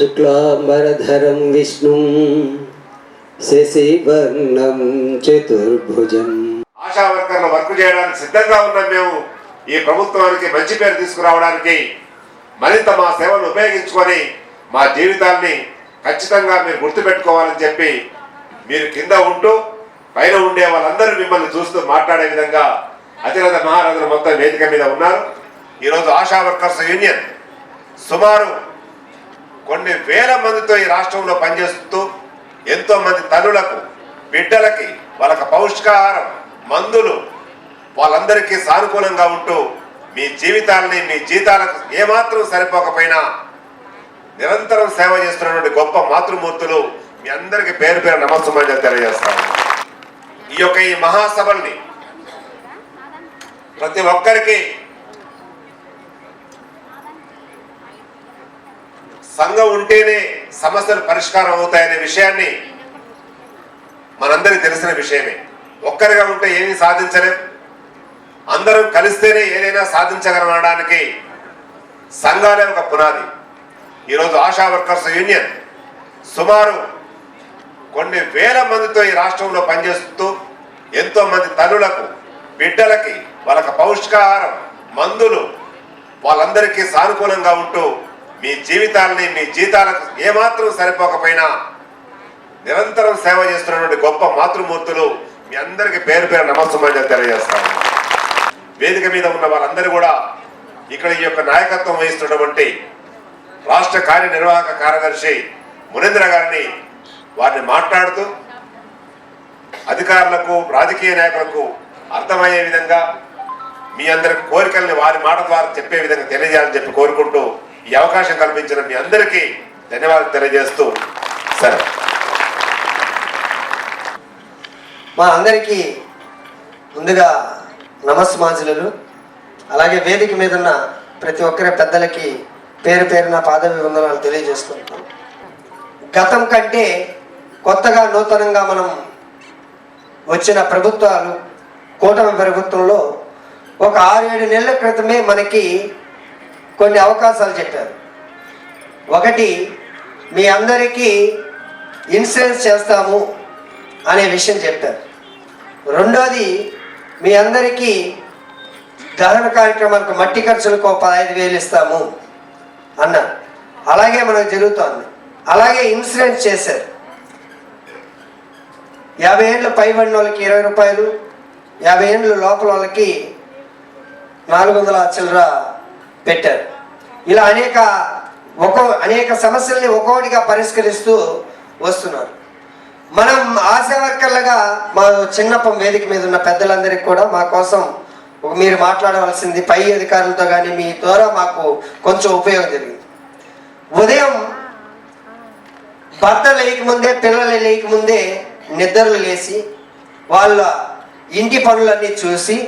శుక్లాంబరధరం విష్ణుం శశివర్ణం చతుర్భుజం. ఆశా వర్కర్లు వర్క్ చేయడానికి సిద్ధంగా ఉన్నాం. మేము ఈ ప్రభుత్వానికి మంచి పేరు తీసుకురావడానికి మరింత మా సేవలు ఉపయోగించుకొని మా జీవితాన్ని ఖచ్చితంగా మీరు గుర్తుపెట్టుకోవాలని చెప్పి మీరు కింద ఉంటూ పైన ఉండే వాళ్ళందరూ మిమ్మల్ని చూస్తూ మాట్లాడే విధంగా అతిరథ మహారాజులు మొత్తం వేదిక మీద ఉన్నారు. ఈరోజు ఆశా వర్కర్స్ యూనియన్ సుమారు కొన్ని వేల మందితో ఈ రాష్ట్రంలో పనిచేస్తూ ఎంతో మంది తల్లులకు బిడ్డలకి వాళ్ళకి పౌష్టికాహారం మందులు వాళ్ళందరికీ సానుకూలంగా ఉంటూ మీ జీవితాలని మీ జీతాలకు ఏమాత్రం సరిపోకపోయినా నిరంతరం సేవ చేస్తున్నటువంటి గొప్ప మాతృమూర్తులు మీ అందరికీ పేరు పేరు నమస్సుమాంజలి తెలియజేస్తాను. ఈ మహాసభల్ని ప్రతి ఒక్కరికి సంఘం ఉంటేనే సమస్యలు పరిష్కారం అవుతాయనే విషయాన్ని మనందరికీ తెలిసిన విషయమే. ఒక్కరిగా ఉంటే ఏమీ సాధించలేం. అందరం కలిస్తేనే ఏదైనా సాధించగలమనడానికి సంఘాలే ఒక పునాది. ఈరోజు ఆశా వర్కర్స్ యూనియన్ సుమారు కొన్ని వేల మందితో ఈ రాష్ట్రంలో పనిచేస్తూ ఎంతో మంది తల్లులకు బిడ్డలకి వాళ్ళకి పౌష్టికాహారం మందులు వాళ్ళందరికీ సానుకూలంగా ఉంటూ మీ జీవితాలని మీ జీతాలకు ఏమాత్రం సరిపోకపోయినా నిరంతరం సేవ చేస్తున్నటువంటి గొప్ప మాతృమూర్తులు మీ అందరికీ పేరు పేరు నమస్సుమాంజలి తెలియజేస్తాను. వేదిక మీద ఉన్న వాళ్ళందరూ కూడా ఇక్కడ ఈ యొక్క నాయకత్వం వహిస్తున్నటువంటి రాష్ట్ర కార్యనిర్వాహక కార్యదర్శి మునేంద్ర గారిని వారిని మాట్లాడుతూ అధికారులకు రాజకీయ నాయకులకు అర్థమయ్యే విధంగా మీ అందరి కోరికల్ని వారి మాట ద్వారా చెప్పే విధంగా తెలియజేయాలని చెప్పి కోరుకుంటూ ఈ అవకాశం కల్పించిన మీ అందరికీ ధన్యవాదాలు తెలియజేస్తూ సరే మా అందరికీ ముందుగా నమస్సుమాంజలు. అలాగే వేదిక మీద ఉన్న ప్రతి ఒక్కరి పెద్దలకి పేరు పేరున పాదాభివందనాలు తెలియజేసుకుంటాం. గతం కంటే కొత్తగా నూతనంగా మనం వచ్చిన ప్రభుత్వాలు కూటమి ప్రభుత్వంలో ఒక 6-7 నెలల క్రితమే మనకి కొన్ని అవకాశాలు చెప్పారు. ఒకటి, మీ అందరికీ ఇన్సూరెన్స్ చేస్తాము అనే విషయం చెప్పారు. రెండోది, మీ అందరికీ దహన కార్యక్రమాలకు మట్టి ఖర్చులకు 15,000 ఇస్తాము అన్నారు. అలాగే మనకు జరుగుతోంది. అలాగే ఇన్సూరెన్స్ చేశారు. 50 ఏళ్ళు పైబడిన వాళ్ళకి 20 రూపాయలు, 50 ఏళ్ళు లోపల వాళ్ళకి 400 చిల్లర పెట్టారు. ఇలా అనేక సమస్యల్ని ఒక్కొక్కటిగా పరిష్కరిస్తూ వస్తున్నారు. మనం ఆశా వర్కర్లుగా మా చిన్నప్పం వేదిక మీద ఉన్న పెద్దలందరికీ కూడా మా కోసం మీరు మాట్లాడవలసింది పై అధికారులతో కానీ మీ ద్వారా మాకు కొంచెం ఉపయోగం జరిగింది. ఉదయం భర్త లేకముందే పిల్లలు లేకముందే నిద్రలు లేచి వాళ్ళ ఇంటి పనులన్నీ చూసి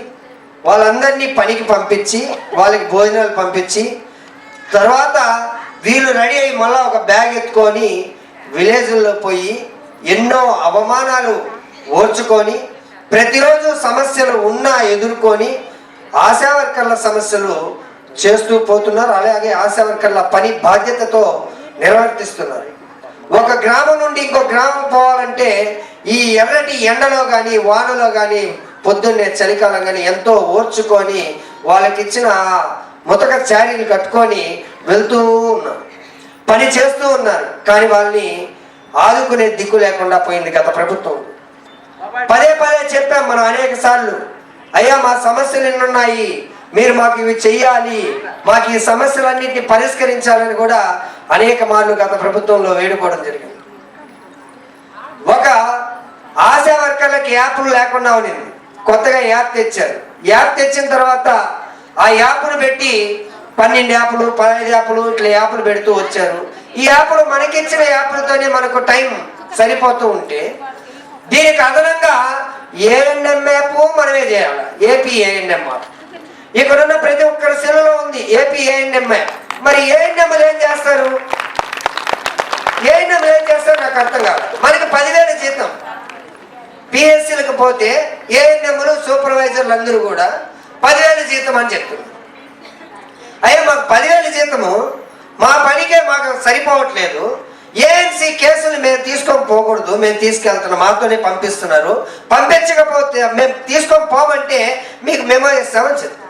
వాళ్ళందరినీ పనికి పంపించి వాళ్ళకి భోజనాలు పంపించి తర్వాత వీళ్ళు రెడీ అయ్యి మళ్ళీ ఒక బ్యాగ్ ఎత్తుకొని విలేజ్ల్లో పోయి ఎన్నో అవమానాలు ఓర్చుకొని ప్రతిరోజు సమస్యలు ఉన్నా ఎదుర్కొని ఆశా వర్కర్ల సమస్యలు చేస్తూ పోతున్నారు. అలాగే ఆశా వర్కర్ల పని బాధ్యతతో నిర్వర్తిస్తున్నారు. ఒక గ్రామం నుండి ఇంకో గ్రామం పోవాలంటే ఈ ఎర్రటి ఎండలో కానీ వానలో కానీ పొద్దున్నే చలికాలం కానీ ఎంతో ఓర్చుకొని వాళ్ళకిచ్చిన ముతక చారీలు కట్టుకొని వెళ్తూ ఉన్నారు, పని చేస్తూ ఉన్నారు. కానీ వాళ్ళని ఆదుకునే దిక్కు లేకుండా పోయింది గత ప్రభుత్వం. పదే చెప్పాం మనం అనేక సార్లు, అయ్యా మా సమస్యలు ఎన్నున్నాయి, మీరు మాకు ఇవి చెయ్యాలి, మాకు ఈ సమస్యలన్నింటినీ పరిష్కరించాలని కూడా అనేక మార్లు గత ప్రభుత్వంలో వేడుకోవడం జరిగింది. ఒక ఆశా వర్కర్లకి యాప్లు లేకుండా ఉన్నింది. కొత్తగా యాప్ తెచ్చారు. యాప్ తెచ్చిన తర్వాత ఆ యాప్ను పెట్టి 12 యాప్లు 15 యాప్లు ఇట్లా యాప్లు పెడుతూ వచ్చారు. ఈ యాప్లు మనకిచ్చిన యాప్లతోనే మనకు టైం సరిపోతూ ఉంటే దీనికి అదనంగా ఏఎన్ఎం యాప్ మనమే చేయాలి. ఏపీ ఏఎన్ఎం యాప్ ఇక్కడున్న ప్రతి ఒక్కరి సెల్లో ఉంది. AP ANM app. మరి ఏఎన్ఎంలు ఏం చేస్తారు? ఏఎన్ఎంలు ఏం చేస్తారు నాకు అర్థం కాదు. మనకి 10,000 జీతం. పిఎస్సీలకు పోతే ఏఎన్ఎంలు సూపర్వైజర్లు అందరూ కూడా 10,000 జీతం అని చెప్తున్నారు. అయ్యా మాకు 10,000 జీతము, మా పనికే మాకు సరిపోవట్లేదు, ఏఎన్సీ కేసులు మేము తీసుకొని పోకూడదు, మేము తీసుకెళ్తున్నాం, మాతోనే పంపిస్తున్నారు, పంపించకపోతే మేము తీసుకొని పోమంటే మీకు మెమో ఇస్తామని చెప్తాం.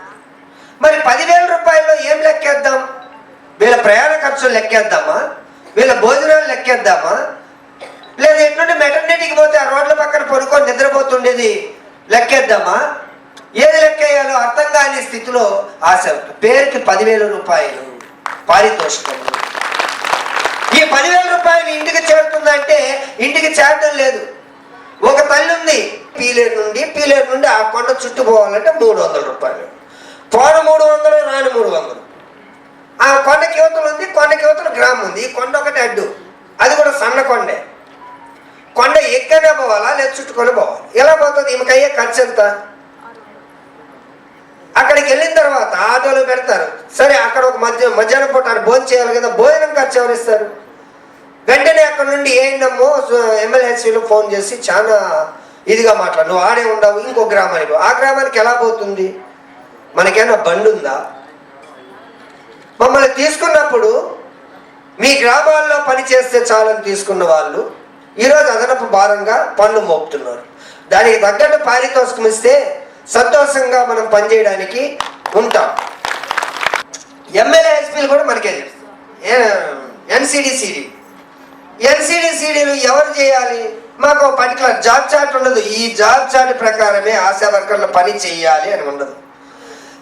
మరి 10,000 రూపాయల్లో ఏం లెక్కేద్దాం? వీళ్ళ ప్రయాణ ఖర్చులు లెక్కేద్దామా, వీళ్ళ భోజనాలు లెక్కేద్దామా, లేదా ఎట్లుండి మెటర్నిటీకి పోతే ఆ రోడ్ల పక్కన పడుకొని నిద్రపోతుండేది లెక్కేద్దామా? ఏది లెక్కేయాలో అర్థం కాని స్థితిలో ఆశ. పేరుకి 10,000 రూపాయలు పారితోషికం. ఈ 10,000 రూపాయలు ఇంటికి చేరుతుందంటే ఇంటికి చేరడం లేదు. ఒక తల్లి ఉంది పీలేరు నుండి ఆ కొండ చుట్టూ పోవాలంటే 300 రూపాయలు. పోన 300, రాని 300. ఆ కొండకి యువతలు ఉంది, కొండకి యువతలు గ్రామం ఉంది. ఈ కొండ ఒకటి అడ్డు, అది కూడా సన్న కొండే. కొండ ఎక్కనే పోవాలా లేదా చుట్టుకొని పోవాలి? ఎలా పోతుంది? ఈమెకయ్యే ఖర్చు ఎంత? అక్కడికి వెళ్ళిన తర్వాత ఆటోలు పెడతారు, సరే అక్కడ ఒక మధ్యాహ్నం పూట భోజనం చేయాలి కదా, భోజనం ఖర్చు ఎవరిస్తారు? వెంటనే అక్కడ నుండి ఏంటమ్మో ఎమ్మెల్యేసీలో ఫోన్ చేసి చాలా ఇదిగా మాట్లాడు, నువ్వు ఆడే ఉండవు, ఇంకో గ్రామానికి. ఆ గ్రామానికి ఎలా పోతుంది? మనకేమైనా బండి ఉందా? మమ్మల్ని తీసుకున్నప్పుడు మీ గ్రామాల్లో పని చేస్తే చాలని తీసుకున్న వాళ్ళు ఈరోజు అదనపు భారంగా పన్ను మోపుతున్నారు. దానికి తగ్గట్టు పారితోషికం ఇస్తే సంతోషంగా మనం పనిచేయడానికి ఉంటాం. ఎమ్మెల్యే ఎస్పీలు కూడా మనకే తెలుసు. ఎన్సిడిసిడీలు ఎవరు చేయాలి? మాకు పర్టికులర్ జాబ్ చార్ట్ ఉండదు. ఈ జాబ్ చార్ట్ ప్రకారమే ఆశా వర్కర్లు పని చేయాలి అని ఉండదు.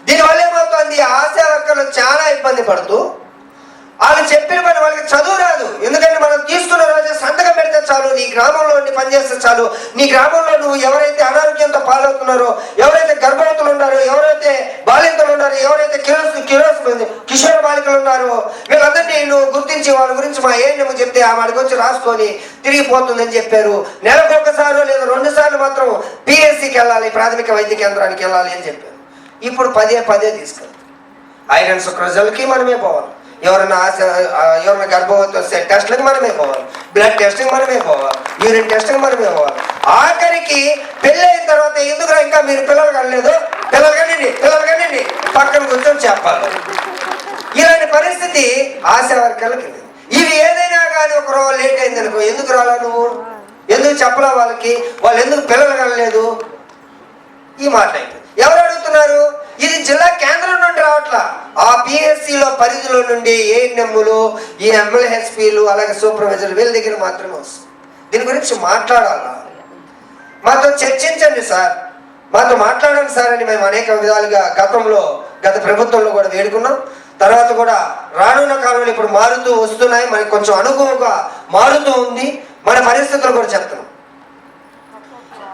దీనివల్ల ఏమవుతుంది? ఆశా వర్కర్లు చాలా ఇబ్బంది పడుతూ వాళ్ళు చెప్పిన పని వాళ్ళకి చదువు రాదు. ఎందుకంటే మనం తీసుకున్న రోజు సంతకం పెడితే చాలు, నీ గ్రామంలో పనిచేస్తే చాలు, నీ గ్రామంలో నువ్వు ఎవరైతే అనారోగ్యంతో పాలవుతున్నారో, ఎవరైతే గర్భవతులు ఉన్నారో, ఎవరైతే బాలింతలు ఉన్నారో, ఎవరైతే కిషోర బాలికలు ఉన్నారో, వీళ్ళందరినీ నువ్వు గుర్తించి వాళ్ళ గురించి మా ఏం చెప్తే ఆ వాడి గురించి రాసుకొని తిరిగిపోతుందని చెప్పారు. నెలకు ఒకసారి లేదా 2 సార్లు మాత్రం పిఎస్సికి వెళ్ళాలి, ప్రాథమిక వైద్య కేంద్రానికి వెళ్ళాలి అని చెప్పారు. ఇప్పుడు పదే తీసుకెళ్తాం. ఐరన్ శుక్రజలకి మనమే పోవాలి, ఎవరైనా గర్భవతి వస్తే టెస్ట్లకు మనమే పోవాలి, బ్లడ్ టెస్ట్కి మనమే పోవాలి, యూరిన్ టెస్ట్కి మనమే పోవాలి. ఆఖరికి పెళ్ళి అయిన తర్వాత ఎందుకు ఇంకా మీరు పిల్లలు కనలేదు, పిల్లలు కనండి పక్కన కూర్చొని చెప్పాలి. ఇలాంటి పరిస్థితి ఆశా వర్కర్లకి. ఇవి ఏదైనా కానీ ఒక రోజు లేట్ అయింది అనుకో, ఎందుకు రాలా నువ్వు, ఎందుకు చెప్పలా వాళ్ళకి, వాళ్ళు ఎందుకు పిల్లలు కనలేదు, ఈ మాట అయిపోయింది. ఎవరు అడుగుతున్నారు? ఇది జిల్లా కేంద్రం నుండి రావట్లా, ఆ పిఎస్సిలో పరిధిలో నుండి ఏఎన్ఎంలు, ఈ ఎమ్మెల్యేఎస్పీలు, అలాగే సూపర్వైజర్లు వీళ్ళ దగ్గర మాత్రమే వస్తుంది. దీని గురించి మాట్లాడాలా, మాతో చర్చించండి సార్, మాతో మాట్లాడండి సార్ అని మేము అనేక విధాలుగా గత ప్రభుత్వంలో కూడా వేడుకున్నాం. తర్వాత కూడా రానున్న కాలంలో ఇప్పుడు మారుతూ వస్తున్నాయి, మనకి కొంచెం అనుగుణంగా మారుతూ ఉంది. మన పరిస్థితులు కూడా చెప్తున్నాం.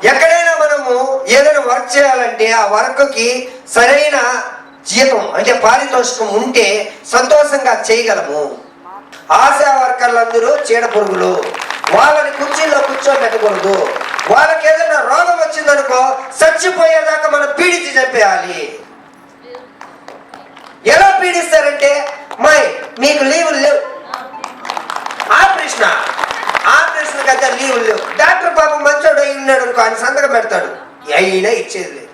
ఎక్కడైనా మనము ఏదైనా వర్క్ చేయాలంటే ఆ వర్క్కి సరైన జీతం అంటే పారితోషికం ఉంటే సంతోషంగా చేయగలము. ఆశా వర్కర్లందరూ చీడ పురుగులు, వాళ్ళని కుర్చీల్లో కూర్చోబెట్టకూడదు. వాళ్ళకి ఏదైనా రోగం వచ్చిందనుకో చచ్చిపోయేదాకా మనం పీడించి చంపేయాలి. ఎలా పీడిస్తారంటే, మీకు లీవులు లేవు, ఆపరేషన్ కదా లీవులు లేవు. డాక్టర్ పాపం మంచోడు ఉన్నాడు అనుకో, ఆయన సంతకం పెడతాడు, అయినా ఇచ్చేది లేదు.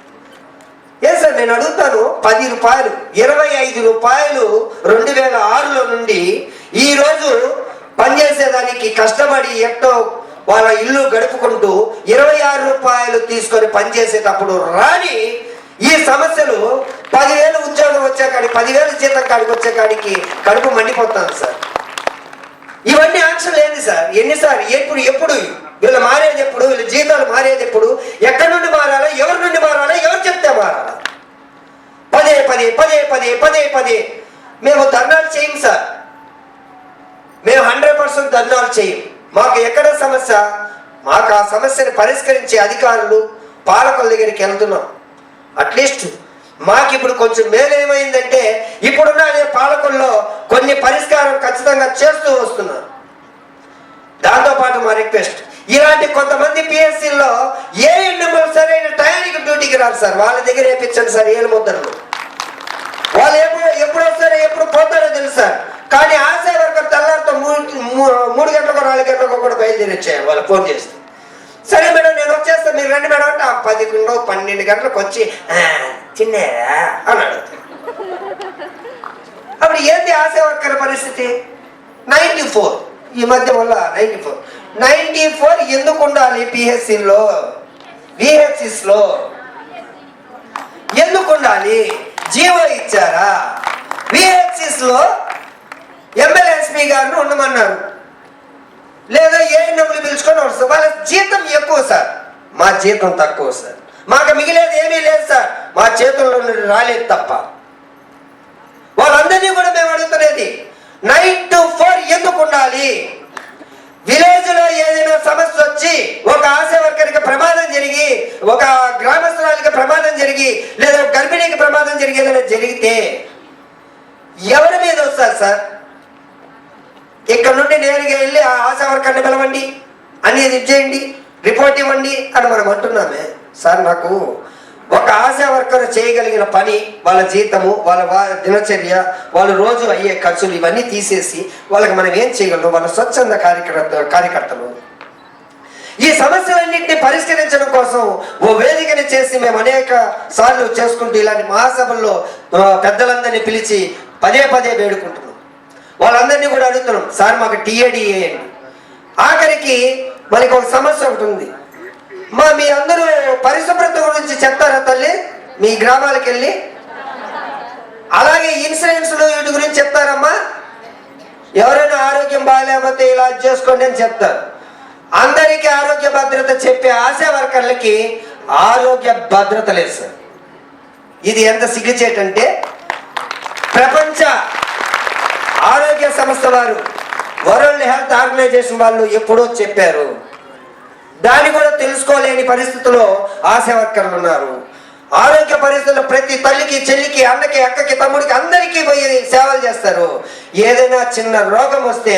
ఏం సార్ నేను అడుగుతాను, 10 రూపాయలు 25 రూపాయలు 2006లో నుండి ఈరోజు పనిచేసేదానికి కష్టపడి ఎట్టో వాళ్ళ ఇల్లు గడుపుకుంటూ 26 రూపాయలు తీసుకొని పనిచేసేటప్పుడు రాని ఈ సమస్యలు 10,000 ఉద్యోగం వచ్చే కాడికి 10,000 జీతం కాడికి వచ్చే కాడికి కడుపు మండిపోతాను సార్. ఇవన్నీ ఆంక్షలు ఏంది సార్? ఎన్నిసార్లు ఎప్పుడు వీళ్ళు మారేది ఎప్పుడు, వీళ్ళ జీతాలు మారేది ఎప్పుడు, ఎక్కడి నుండి మారాలా, ఎవరి నుండి మారాలా, ఎవరు చెప్తే మారాలా? పదే మేము ధర్నాలు చేయం సార్, మేము 100% ధర్నాలు చేయం. మాకు ఎక్కడ సమస్య, మాకు ఆ సమస్యను పరిష్కరించే అధికారులు పాలకుల దగ్గరికి వెళ్తున్నాం. అట్లీస్ట్ మాకు ఇప్పుడు కొంచెం మేలేమైందంటే ఇప్పుడున్న అనే పాలకుల్లో కొన్ని పరిష్కారం ఖచ్చితంగా చేస్తూ వస్తున్నారు. దాంతోపాటు మా రిక్వెస్ట్, ఇలాంటి కొంతమంది పిఎస్సీల్లో ఏఎన్ఎంలు సరైన టైంకి డ్యూటీకి రారు సార్, వాళ్ళ దగ్గర వేయించండి సార్. ఏళ్ళ ముద్దరు వాళ్ళు ఎప్పుడు వస్తారో ఎప్పుడు పోతారో తెలుసు సార్. కానీ ఆశా వర్కర్ తెల్లారితో 3 గంటలకు 4 గంటలకు కూడా బయలుదేరి వచ్చారు. వాళ్ళు ఫోన్ చేస్తే, సరే మేడం నేను వచ్చేస్తాను మీరు రండి మేడం అంటే 12 గంటలకు వచ్చి తిన్నారా అని అడుగుతారు. అప్పుడు ఏంటి ఆశా వర్కర్ పరిస్థితి? 94. ఈ మధ్య వల్ల 94 ఎందుకు ఉండాలి పిహెచ్సిలో, విహెచ్సిస్లో ఎందుకు ఉండాలి? జీవో ఇచ్చారా? విహెచ్సిస్లో ఎమ్మెల్యేఎస్పీ గారిని ఉండమన్నారు, లేదా ఏఎన్ఎంలు పిలుచుకొని వస్తారు. వాళ్ళ జీతం ఎక్కువ సార్, మా జీతం తక్కువ సార్. మాకు మిగిలేదు ఏమీ లేదు సార్, మా చేతుల్లో నుండి రాలేదు తప్ప. వాళ్ళందరినీ కూడా మేము అడుగుతున్నది 9 to 4 ఎందుకు ఉండాలి? విలేజ్ లో ఏదైనా సమస్య వచ్చి ఒక ఆశా వర్కర్కి ప్రమాదం జరిగి, ఒక గ్రామస్తురాలికి ప్రమాదం జరిగి, లేదా గర్భిణీకి ప్రమాదం జరిగి ఏదైనా జరిగితే ఎవరి మీద వస్తారు సార్? ఇక్కడ నుండి నేరుగా వెళ్ళి ఆ ఆశా వర్కర్ని పిలవండి, అన్ని చేయండి, రిపోర్ట్ ఇవ్వండి అని మనం అంటున్నామే సార్. నాకు ఒక ఆశా వర్కర్ చేయగలిగిన పని, వాళ్ళ జీతము, వాళ్ళ దినచర్య, వాళ్ళు రోజు అయ్యే ఖర్చులు ఇవన్నీ తీసేసి వాళ్ళకి మనం ఏం చేయగలం? వాళ్ళ స్వచ్ఛంద కార్యకర్తలు. ఈ సమస్యలన్నింటినీ పరిష్కరించడం కోసం ఓ వేదికని చేసి మేము అనేక సార్లు చేసుకుంటూ ఇలాంటి మహాసభల్లో పెద్దలందరినీ పిలిచి పదే వేడుకుంటున్నాం. వాళ్ళందరినీ కూడా అడుగుతున్నాం, సార్ మాకు టీఏడి వేయండి. ఆఖరికి మనకి ఒక సమస్య ఒకటి ఉంది. మీ అందరూ పరిశుభ్రత గురించి చెప్తారా తల్లి మీ గ్రామాలకు వెళ్ళి? అలాగే ఇన్సూరెన్స్లు వీటి గురించి చెప్తారమ్మా? ఎవరైనా ఆరోగ్యం బాగాలేకపోతే ఇలా చేసుకోండి అని చెప్తారు. అందరికీ ఆరోగ్య భద్రత చెప్పే ఆశా వర్కర్లకి ఆరోగ్య భద్రత లేదు సార్. ఇది ఎంత సిగ్గుచేటంటే ప్రపంచ ఆరోగ్య సంస్థ వారు, వరల్డ్ హెల్త్ ఆర్గనైజేషన్ వాళ్ళు ఎప్పుడో చెప్పారు. దాన్ని కూడా తెలుసుకోలేని పరిస్థితుల్లో ఆశా వర్కర్లు ఉన్నారు. ఆరోగ్య పరిస్థితుల్లో ప్రతి తల్లికి, చెల్లికి, అన్నకి, అక్కకి, తమ్ముడికి అందరికీ పోయి సేవలు చేస్తారు. ఏదైనా చిన్న రోగం వస్తే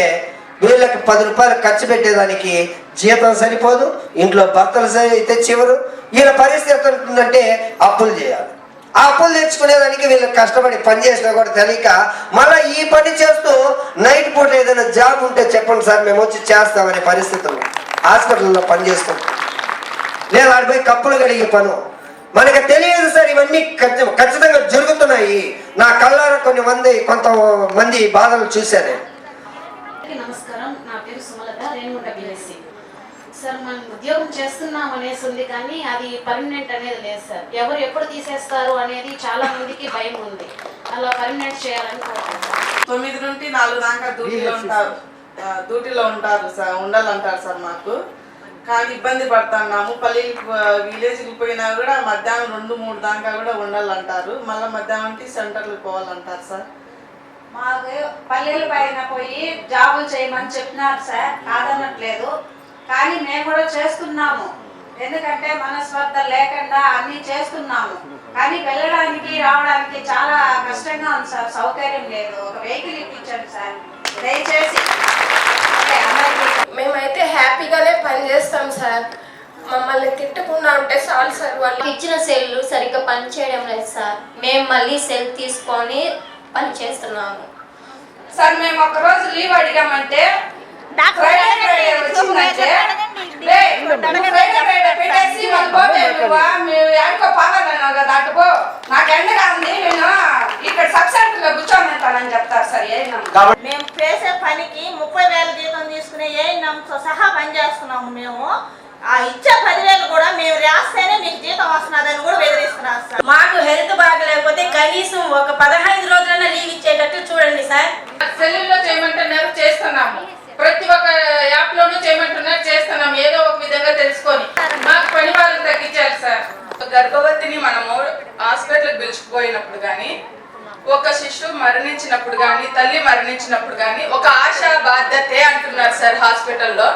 వీళ్ళకి 10 రూపాయలు ఖర్చు పెట్టేదానికి జీతం సరిపోదు, ఇంట్లో భర్తలు తెచ్చివ్వరు. వీళ్ళ పరిస్థితి ఉంటుందంటే అప్పులు చేయాలి. ఆ అప్పులు తెచ్చుకునేదానికి వీళ్ళకి కష్టపడి పని చేసినా కూడా తెలియక మళ్ళీ ఈ పని చేస్తూ నైట్ పూట ఏదైనా జాబ్ ఉంటే చెప్పండి సార్, మేము వచ్చి చేస్తామనే పరిస్థితులు హాస్పిటల్లో పని చేసుకుంటాం, లేదా ఆడిపోయి కప్పులు కడిగే పను. మనకు తెలియదు సార్, ఇవన్నీ ఖచ్చితంగా జరుగుతున్నాయి. నా కళ్ళారా కొంతమంది బాధలు చూశాను. నమస్కారం, నా పేరు సుమలత, రేణుగుంట బిఎస్సి. సార్ మనం ఉద్యోగం చేస్తున్నాం అనేసి ఉంది, కానీ అది పర్మనెంట్ అనేది లేదు సార్. ఎవరు ఎప్పుడు తీసేస్తారు అనేది చాలా మందికి భయం ఉంది. అలా పర్మనెంట్ చేయాలని కోరుకుంటున్నాను. 9 నుండి 4 దాకా డ్యూటీలో ఉంటారు సార్, ఉండాలంటారు సార్. మాకు కానీ ఇబ్బంది పడుతున్నాము. విలేజ్కి పోయినా కూడా మధ్యాహ్నం 2-3 దాకా కూడా ఉండాలంటారు. మళ్ళీ మధ్యాహ్నానికి సెంటర్లకు పోవాలంటారు సార్. మాకు పల్లెల పైన పోయి జాబులు చేయమని చెప్పినారు సార్, కాదనట్లేదు. కానీ మేము కూడా చేస్తున్నాము, ఎందుకంటే మనస్పర్ధ లేకుండా అన్ని చేస్తున్నాము. కానీ వెళ్ళడానికి రావడానికి చాలా కష్టంగా ఉంది సార్, సౌకర్యం లేదు. ఒక వెహికల్ ఇప్పించండి సార్ దయచేసి. మేమైతే హ్యాపీగానే పని చేస్తాం సార్, మమ్మల్ని తిట్టకుండా ఉంటే చాలు సార్. వాళ్ళు ఇచ్చిన సెల్లు సరిగ్గా పని చేయడం లేదు సార్. మేము మళ్ళీ సెల్ తీసుకొని పని చేస్తున్నాము సార్. మేము ఒక రోజు లీవ్ అడిగామంటే నాకు ఎండగా ఉంది, నేను ఇక్కడ సబ్ సెంటర్ లో కూర్చోమంటానని చెప్తారు సార్. మేము చేసే పనికి 30,000 జీతం తీసుకునే ఏఎన్ఎంతో సహా పనిచేస్తున్నాము. మేము ఆ ఇచ్చే 10,000 కూడా మేము రాస్తేనే మీకు జీతం వస్తున్నదని కూడా బెదిరిస్తున్నారు సార్. మాకు హెల్త్ బాగలేకపోతే కనీసం ఒక 15 రోజులైనా లీవ్ ఇచ్చేటట్టు చూడండి సార్. సెల్లుల్లో చేయమంటున్నారు, చేస్తున్నాము. ప్రతి ఒక్క యాప్ లోనూ చేయమంటున్నారు, చేస్తున్నాం. ఏదో ఒక విధంగా తెలుసుకొని మాకు పని వాళ్ళని తగ్గించారు సార్. గర్భవతిని మనము హాస్పిటల్కి పిలుచుకుపోయినప్పుడు కానీ, ఒక శిశువు మరణించినప్పుడు కానీ, తల్లి మరణించినప్పుడు కానీ ఒక ఆశా బాధ్యతే అంటున్నారు సార్. హాస్పిటల్లో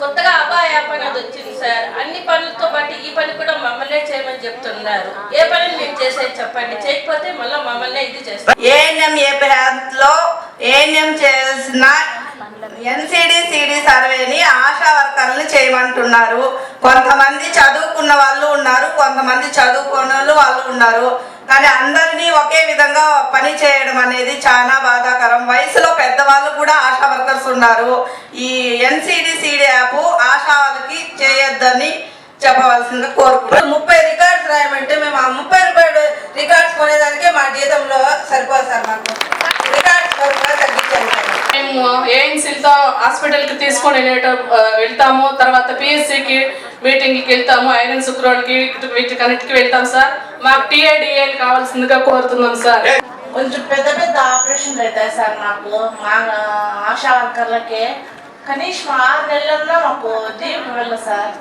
కొత్తగా అబ్బాయి యాప్ అనేది వచ్చింది సార్. అన్ని పనులతో పాటు ఈ పని కూడా మమ్మల్నే చేయమని చెప్తున్నారు. ఏ పని మేము చేసేది చెప్పండి, చేయకపోతే మళ్ళీ మమ్మల్నే ఇది చేస్తాం. ఏఎన్ఎం లో ఏఎన్ఎం చేసిన NCD/CD సర్వేని ఆశా వర్కర్లు చేయమంటున్నారు. కొంతమంది చదువుకున్న వాళ్ళు ఉన్నారు, కొంతమంది చదువుకున్న వాళ్ళు ఉన్నారు. కానీ అందరినీ ఒకే విధంగా పని చేయడం అనేది చాలా బాధాకరం. వయసులో పెద్దవాళ్ళు కూడా ఆశా వర్కర్స్ ఉన్నారు. ఈ NCD/CD యాప్ ఆశా వాళ్ళకి చేయొద్దని చెప్పవలసిందిగా కోరుకుంటున్నాం. 30 రికార్డ్స్ రాయమంటే మేము ఆ 30 రూపాయలు రికార్డ్స్ కొనేదానికే మా జీతంలో సరిపోదు సార్. మాకు రికార్డ్స్ తగ్గించాలి సార్. మేము మేము ఏఎన్సీలతో హాస్పిటల్కి తీసుకొని వెళ్తాము. తర్వాత పిఎస్సికి మీటింగ్కి వెళ్తాము. ఐరన్ శుక్రవాళ్ళకి వీటికన్నిటికి వెళ్తాం సార్. మాకు టీఐడిఏలు కావాల్సిందిగా కోరుతున్నాం సార్. కొంచెం పెద్ద పెద్ద ఆపరేషన్లు అవుతాయి సార్ మాకు, మా ఆశా వర్కర్లకి కనీసం 6 నెలల్లో మాకు జీవితం వెళ్ళదు సార్.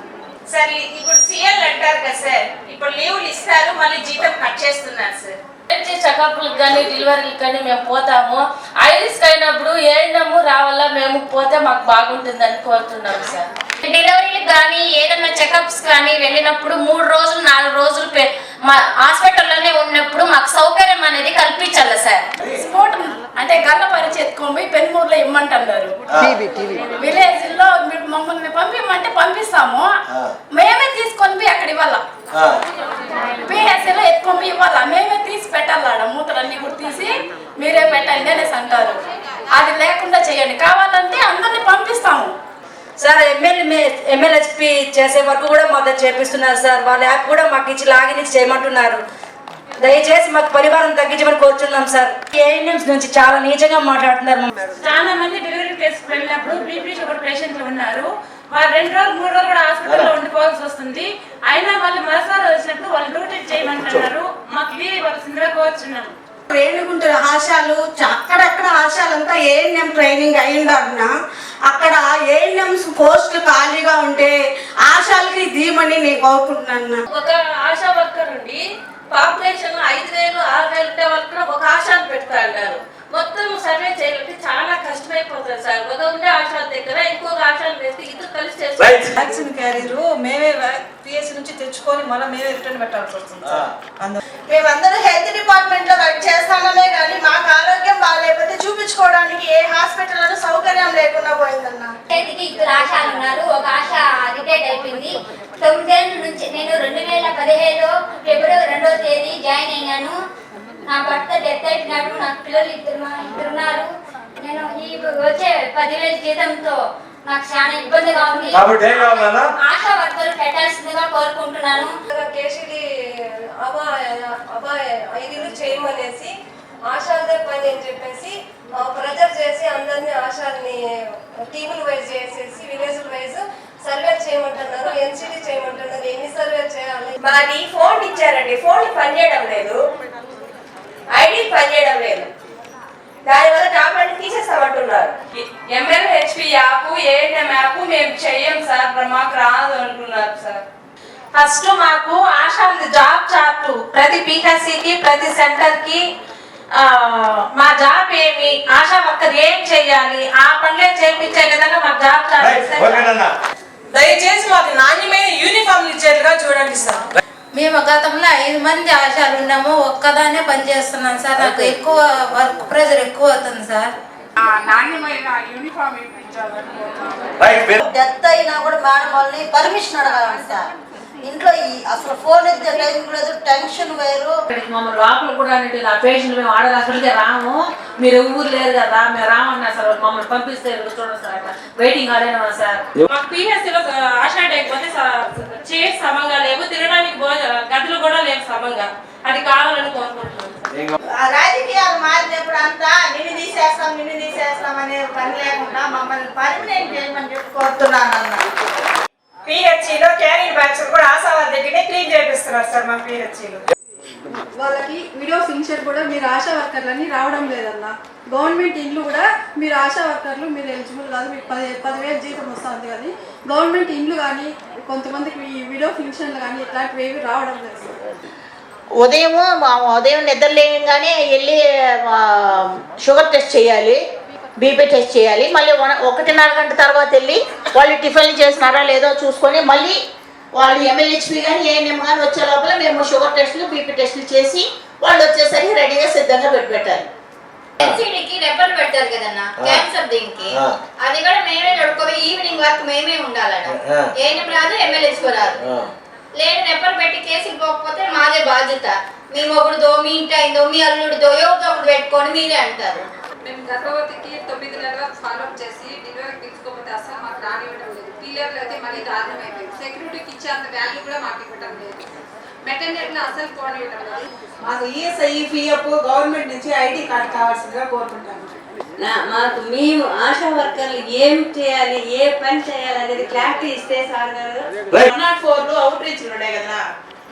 సార్ ఇప్పుడు సీఎల్ అంటారు కదా సార్, ఇప్పుడు లీవ్లు ఇస్తారు, మళ్ళీ జీతం కట్ చేస్తున్నారు సార్. చెకప్లకు కానీ డెలివరీలకు కానీ మేము పోతాము. ఐరిస్కి అయినప్పుడు ఏడము రావాలా, మేము పోతే మాకు బాగుంటుందని కోరుతున్నాము సార్. డెలివరీలకు కానీ ఏదైనా చెకప్స్ కానీ వెళ్ళినప్పుడు 3 రోజులు 4 రోజులు మా హాస్పిటల్లోనే ఉన్నప్పుడు మాకు సౌకర్యం అనేది కల్పించాలి సార్. స్పోర్ట్ అంటే గల్ల పరిచి ఎత్తుకొని పెన్మూరులో ఇమ్మంటున్నారు. విలేజ్ లో మమ్మల్ని పంపిమంటే పంపిస్తాము, మేమే తీసుకొని పోయి అక్కడ ఇవ్వాల. పిఎస్సీలో ఎత్తుకొని ఇవ్వాలా, మేమే తీసి పెట్టాలి. మూటలన్నీ కూడా తీసి మీరే పెట్టండి అనేసి అంటారు. అది లేకుండా చేయండి, కావాలంటే అందరినీ పంపిస్తాము సార్. ఎమ్మెల్యేస్పీ చేసే వరకు కూడా మాతో చేపిస్తున్నారు సార్. వాళ్ళ యాప్ కూడా మాకు ఇచ్చి లాగిన్ ఇచ్చి చేయమంటున్నారు. దయచేసి మాకు పరివారం తగ్గించమని కోరుతున్నాం సార్. ఏఎన్ఎంస్ నుంచి చాలా నీచంగా మాట్లాడుతున్నారు. చాలా మంది డెలివరీ కేసుకు వెళ్ళినప్పుడు బీపీ షుగర్ పేషెంట్లు ఉన్నారు. వాళ్ళు 2 రోజులు 3 రోజులు కూడా హాస్పిటల్లో ఉండిపోవాల్సి వస్తుంది. అయినా వాళ్ళు మరోసారి వచ్చినప్పుడు వాళ్ళు డ్యూటీ చేయమంటున్నారు. మాకు ఇది ఇవ్వాల్సిందిగా కోరుచున్నాము. రేణుగుంట ఆశాలు అక్కడక్కడ ఆశాలంతా ఏఎన్ఎం ట్రైనింగ్ అయిందన్న, అక్కడ ఏఎన్ఎంస్ పోస్టులు ఖాళీగా ఉంటే ఆశాలకి దీమని నేను కోరుకుంటున్నాను. ఒక ఆశా వర్కర్ ఉండి పాపులేషన్ 5,000 6,000 ఉండే వాళ్ళకి ఒక ఆశాను పెడతా అన్నారు. మొత్తం సర్వే చేయాలంటే చాలా కష్టమైపోతుంది సార్. ఒక ఉండే ఆశాల దగ్గర ఇంకొక ఆశాలు వేస్తే ఇద్దరు కలిసి చేస్తారు. వ్యాక్సిన్ క్యారీలు మేమే పిఎస్సీ నుంచి తెచ్చుకొని మళ్ళీ మేమే రిటర్న్ పెట్టాల్సి వస్తుంది. మేమందరూ హెల్త్ డిపార్ట్మెంట్ లో వర్క్ చేస్తామనే కానీ మాకు ఆరోగ్యం బాగాలేకపోతే చూపించుకోవడానికి ఏ హాస్పిటల్లో సౌకర్యం లేకుండా పోయిందన్న. ఇద్దరు ఆశాలు ఉన్నారు. ఒక ఆశ రిటైర్డ్ అయిపోయింది. 9 ఏళ్ళ నుంచి నేను 2015 ఫిబ్రవరి 2వ తేదీ జాయిన్ అయ్యాను. నా భర్త డెత్ అయిపోయినాడు. నాకు పిల్లలు ఇద్దరున్నారు. నేను ఈ వచ్చే 10,000 జీతంతో నాకు చాలా ఇబ్బందిగా ఉంది. ఆశా వర్కర్లు పెట్టాల్సిందిగా కోరుకుంటున్నాను. కేసీడీ అబ్బాయి 5 చేయమనేసి ఆశాలదే పని అని చెప్పేసి ప్రెజర్ చేసి అందరినీ ఆశాలని టీములు వైజ్ చేసేసి విలేజ్ వైజ్ సర్వే చేయమంటున్నారు. ఎన్సిడి చేయమంటున్నారు. ఎన్ని సర్వే చేయాలి? మాది ఫోన్ ఇచ్చారండి, ఫోన్ పనిచేయడం లేదు, ఐడి పనిచేయడం లేదు. దానివల్ల టాబ్లెట్ తీసేస్తామంటున్నారు. ఎంఎల్హెచ్పి యాప్ ఏఎన్ఎం యాప్ మేము చెయ్యం సార్, మాకు రాదు అంటున్నారు సార్. ఫస్ట్ మాకు ఆశా జాబ్ చార్ట్ ప్రతి పిహెచ్సికి ప్రతి సెంటర్కి మా జాబ్ ఏమి, ఆశా వర్కర్ ఏం చెయ్యాలి, ఆ పనులే చేయించే విధంగా మాకు జాబ్ చార్ట్. దయచేసి మాకు నాణ్యమైన యూనిఫామ్ ఇచ్చేట్టుగా చూడండి సార్. మేము గతంలో 5 మంది ఆశాలు ఉన్నాము. ఒక్కదాన్నే పనిచేస్తున్నాం సార్. నాకు ఎక్కువ వర్క్ ప్రెజర్ ఎక్కువ అవుతుంది సార్. నాణ్యమైన యూనిఫామ్ డెత్ అయినా కూడా మేడం వాళ్ళని పర్మిషన్ అడగాలి సార్. ఇంట్లో అసలు ఫోన్ ఎత్తే టైం లేదు, టెన్షన్ వేరు. మమ్మల్ని లోపల కూడా నా పేషెంట్ మేము ఆర్డర్ అసలుకే రాము, మీరు ఊరు లేరు కదా మేము రామన్నా సార్. మమ్మల్ని పంపిస్తే చూడండి సార్, వెయిటింగ్ ఆడేనా సార్. మాకు పిహెచ్సిలో ఆశా లేకపోతే చైర్స్ సమంగా లేవు, తినడానికి గదులు కూడా లేవు సమంగా. అది కావాలని కోరుకుంటున్నాం. రాజకీయాలు మారినప్పుడు అంతా నిన్ను తీసేస్తాం అనే పని లేకుండా మమ్మల్ని పర్మనెంట్ చేయమని చెప్పి కోరుతున్నాను అన్న. పిహెచ్సిలో క్యారింగ్ బ్యాగ్స్ కూడా ఆశా వారి దగ్గరే క్లీన్ చేపిస్తున్నారు సార్ మా పిహెచ్సిలో. వాళ్ళకి వీడియో ఫింక్షన్ కూడా మీరు ఆశా వర్కర్లని రావడం లేదన్న. గవర్నమెంట్ ఇండ్లు కూడా మీరు ఆశా వర్కర్లు మీరు ఎలిజిబుల్ కాదు, మీకు 10,000 జీతం వస్తుంది. కానీ గవర్నమెంట్ ఇండ్లు కానీ కొంతమందికి ఈ వీడియో ఫింక్షన్లు కానీ ఇట్లాంటివి ఏవి రావడం లేదు. ఉదయం నిద్రలేయంగానే వెళ్ళి షుగర్ టెస్ట్ చేయాలి, బీపీ టెస్ట్ చేయాలి. మళ్ళీ 1.5 గంట తర్వాత వెళ్ళి వాళ్ళు టిఫిన్లు చేసినారా లేదో చూసుకొని మళ్ళీ వాళ్ళు ఎంఎల్హెచ్పి కానీ ఏఎన్ఎం కానీ వచ్చే లోపల మేము షుగర్ టెస్టులు బీపీ టెస్టులు చేసి వాళ్ళు వచ్చేసరికి రెడీగా సిద్ధంగా పెట్టాలి. ఎన్సిడికి రెఫర్ పెట్టారు కదన్నా క్యాన్సర్ దీనికి, అది కూడా మేమే నడుకోవాలి. ఈవినింగ్ వరకు మేమే ఉండాలట. ఏఎన్ఎం రాదు, ఎమ్మెల్యేస్కో రాదు. లేదు రెఫర్ పెట్టి కేసులు పోకపోతే మాదే బాధ్యత. మీ మొగుడుదో, మీ ఇంటి అయిందో, మీ అల్లుడిదో ఎవరితో ఒకటి పెట్టుకొని మీరే అంటారు. మేము గర్భవతికి 9 నెలలు ఫాలోఅప్ చేసి డెలివరీకి పిలుచుకోకపోతే అసలు మాకు రానివ్వడం లేదు. పీరియడ్లు అయితే మళ్ళీ దారుణం అయిపోయింది. సెక్యూరిటీకి ఇచ్చే అంత వాల్యూ కూడా మాకు ఇవ్వడం లేదు. మెటర్నిటీలో అసలు పోనివ్వడం లేదు. మాకు ఈఎస్ఐ పిఎఫ్ గవర్నమెంట్ నుంచి ఐడి కార్డు కావాల్సిందిగా కోరుకుంటాను. మేము ఆశా వర్కర్లు ఏం చేయాలి, ఏ పని చేయాలి అనేది క్లారిటీ ఇస్తే సార్ గారు. 104 అవుట్ రీచ్ ఉన్నాయి కదా,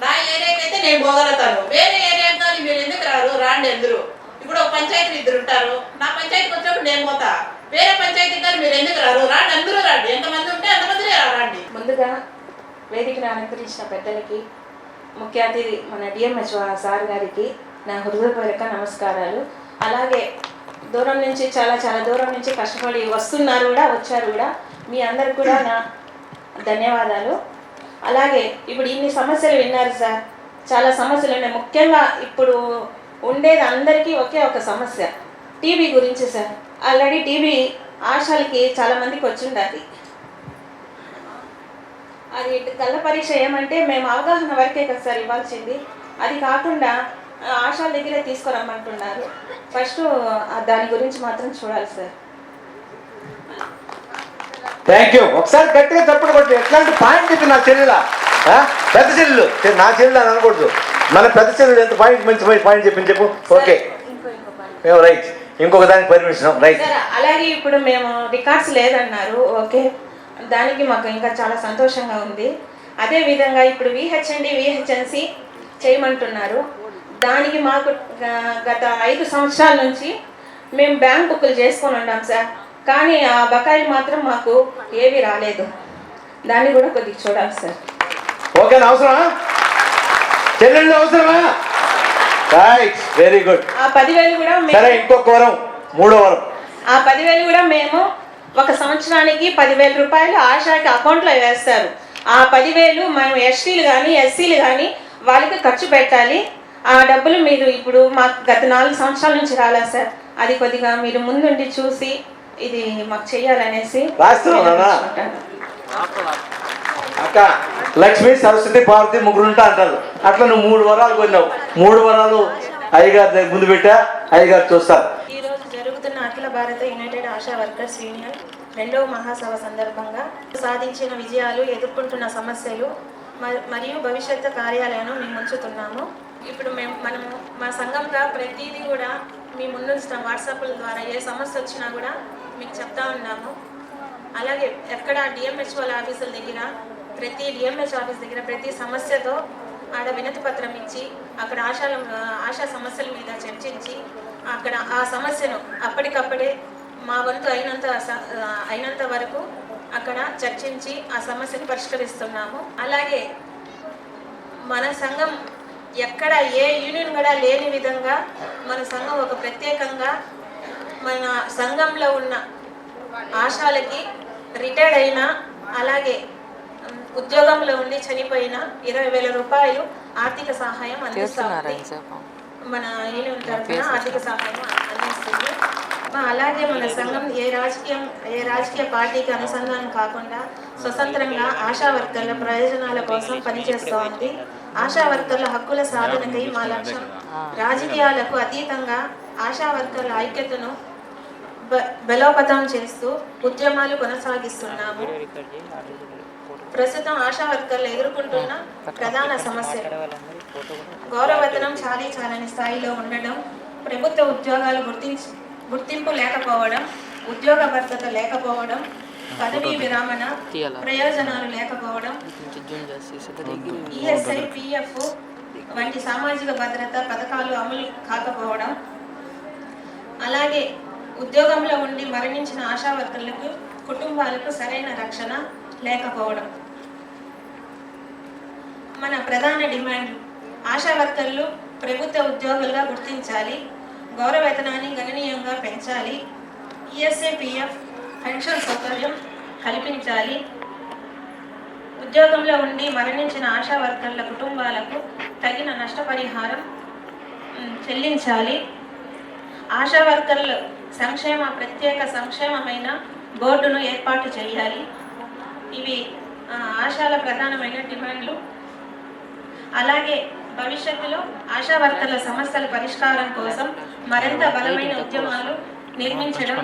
నా ఏరియాకి అయితే నేను పోగలుగుతాను, వేరే ఏరియా కానీ మీరు ఎందుకు రారు, రాండి ఎందురు. ఇప్పుడు ఒక పంచాయతీ 2 ఉంటారు, నా పంచాయతీకి వచ్చినప్పుడు నేను పోతా, వేరే పంచాయతీ కానీ మీరు ఎందుకు రారు, రాండి అందరూ రండి, ఎంతమంది ఉంటే అంతమంది రండి. ముందుగా వేదికను అలంకరించిన పెద్దలకి, ముఖ్య అతిథి మన డిఎంహెచ్ సార్ గారికి నా హృదయపూర్వక నమస్కారాలు. అలాగే దూరం నుంచి చాలా దూరం నుంచి కష్టపడి వస్తున్నారు కూడా, వచ్చారు కూడా, మీ అందరికి కూడా నా ధన్యవాదాలు. అలాగే ఇప్పుడు ఇన్ని సమస్యలు విన్నారు సార్, చాలా సమస్యలు ఉన్నాయి. ముఖ్యంగా ఇప్పుడు ఉండేది అందరికీ ఒకే ఒక సమస్య, టీబీ గురించి సార్. ఆల్రెడీ టీబీ ఆశాలకి చాలామందికి వచ్చిండాలి. అది కళ్ళ పరీక్ష ఏమంటే మేము అవగాహన వరకే కదా సార్ ఇవ్వాల్సింది, అది కాకుండా ఆశాల దగ్గరే తీసుకురమ్మంటున్నారు. ఫస్ట్ దాని గురించి మాత్రం చూడాలి సార్. Thank you. ఒకసారి గట్టిగా తప్పుడు కొట్టు. ఎట్లాంటి పాయింట్ చెప్పి నా చెల్లెల పెద్ద చెల్లెలు, నా చెల్లెలు అని అనకూడదు, మన పెద్ద చెల్లెలు ఎంత పాయింట్, మంచి పాయింట్ చెప్పింది చెప్పు. ఓకే రైట్, ఇంకొక దానికి పర్మిషన్ రైట్. అలాగే ఇప్పుడు మేము రికార్డ్స్ లేదన్నారు, ఓకే, దానికి మాకు ఇంకా చాలా సంతోషంగా ఉంది. అదేవిధంగా ఇప్పుడు విహెచ్ఎండి విహెచ్ఎన్సి చేయమంటున్నారు. దానికి మాకు గత 5 సంవత్సరాల నుంచి మేము బ్యాంక్ బుక్లు చేసుకొని ఉన్నాం సార్, కానీ ఆ బకాయిలు మాత్రం మాకు ఏవి రాలేదు. దాన్ని కూడా కొద్దిగా చూడాలి సార్. ఓకేనా? అవసరమా చెల్లెళ్ళు, అవసరమా? Right, very good. ఆ 10,000 కూడా సరే, ఇంకొక వరం, 3వ వరం. ఆ 10,000 కూడా మేము ఒక సంవత్సరానికి 10,000 రూపాయలు ఆశాకి అకౌంట్లో వేస్తారు. ఆ 10,000 మేము ఎస్టీలు కానీ ఎస్సీలు కానీ వాళ్ళకి ఖర్చు పెట్టాలి. ఆ డబ్బులు మీరు ఇప్పుడు మాకు గత 4 సంవత్సరాల నుంచి రాలేదు సార్, అది కొద్దిగా మీరు ముందుండి చూసి ఇది మాకు చెయ్యాలనేసి. అక్క లక్ష్మి, సరస్వతి, పార్వతి ముగ్గురుంటా అంటారు, అట్లా నువ్వు 3 వరాలు కొన్నావు. 3 వరాలు అయ్యగారి ముందు పెట్టా, అయ్యగారు చూస్తారు. ఈరోజు జరుగుతున్న అఖిల భారత యునైటెడ్ ఆశా వర్కర్స్ యూనియన్ 2వ మహాసభ సందర్భంగా సాధించిన విజయాలు, ఎదుర్కొంటున్న సమస్యలు మరియు భవిష్యత్తు కార్యాలయాన్ని మేము ఉంచుతున్నాము. ఇప్పుడు మనము మా సంఘంగా ప్రతిదీ కూడా మీ ముందుంచుతాం. వాట్సాప్ల ద్వారా ఏ సమస్య వచ్చినా కూడా మీకు చెప్తా ఉన్నాము. అలాగే ఎక్కడ డిఎంహెచ్ వాళ్ళ ఆఫీసుల దగ్గర, ప్రతి డిఎంహెచ్ ఆఫీస్ దగ్గర ప్రతి సమస్యతో ఆడ వినతి పత్రం ఇచ్చి అక్కడ ఆశా సమస్యల మీద చర్చించి అక్కడ ఆ సమస్యను అప్పటికప్పుడే మా వంతు అయినంత వరకు అక్కడ చర్చించి ఆ సమస్యను పరిష్కరిస్తున్నాము. అలాగే మన సంఘం ఎక్కడ ఏ యూనియన్ కూడా లేని విధంగా మన సంఘం ఒక ప్రత్యేకంగా మన సంఘంలో ఉన్న ఆశాలకి రిటైర్డ్ అయినా, అలాగే ఉద్యోగంలో ఉండి చనిపోయిన 20,000 రూపాయలు ఆర్థిక సహాయం అందిస్తుంది. మన యూనియన్ తరఫున ఆర్థిక సహాయం అందిస్తుంది. అలాగే మన సంఘం ఏ రాజకీయ పార్టీకి అనుసంధానం కాకుండా స్వతంత్రంగా ఆశా వర్కర్ల ప్రయోజనాల కోసం పనిచేస్తోంది. ఆశా వర్కర్ల హక్కుల సాధనకై మా లక్ష్యం. రాజకీయాలకు అతీతంగా ఆశా వర్కర్ల ఐక్యతను బలోపేతం చేస్తూ ఉద్యమాలు కొనసాగిస్తున్నాము. ప్రస్తుతం ఆశా వర్కర్లు ఎదుర్కొంటున్న ప్రధాన సమస్యలు: గౌరవవేతనం చాలని స్థాయిలో ఉండడం, ప్రభుత్వ ఉద్యోగాలు గుర్తింపు లేకపోవడం, ఉద్యోగ భద్రత లేకపోవడం, పదవీ విరమణ ప్రయోజనాలు లేకపోవడం, ఈఎస్ఐ, పిఎఫ్ వంటి సామాజిక భద్రత పథకాలు అమలు కాకపోవడం, అలాగే ఉద్యోగంలో ఉండి మరణించిన ఆశా వర్కర్లకు కుటుంబాలకు సరైన రక్షణ లేకపోవడం. మన ప్రధాన డిమాండ్లు: ఆశా వర్కర్లు ప్రభుత్వ ఉద్యోగులుగా గుర్తించాలి, గౌరవవేతనాన్ని గణనీయంగా పెంచాలి, ఈఎస్ఐ, పిఎఫ్ పెన్షన్ సౌకర్యం కల్పించాలి, ఉద్యోగంలో ఉండి మరణించిన ఆశా వర్కర్ల కుటుంబాలకు తగిన నష్టపరిహారం చెల్లించాలి, ఆశా వర్కర్ల ప్రత్యేక సంక్షేమమైన బోర్డును ఏర్పాటు చేయాలి. ఇవి ఆశాల ప్రధానమైన డిమాండ్లు. అలాగే భవిష్యత్తులో ఆశా వర్కర్ల సమస్యల పరిష్కారం కోసం మరింత బలమైన ఉద్యమాలు నిర్మించడం,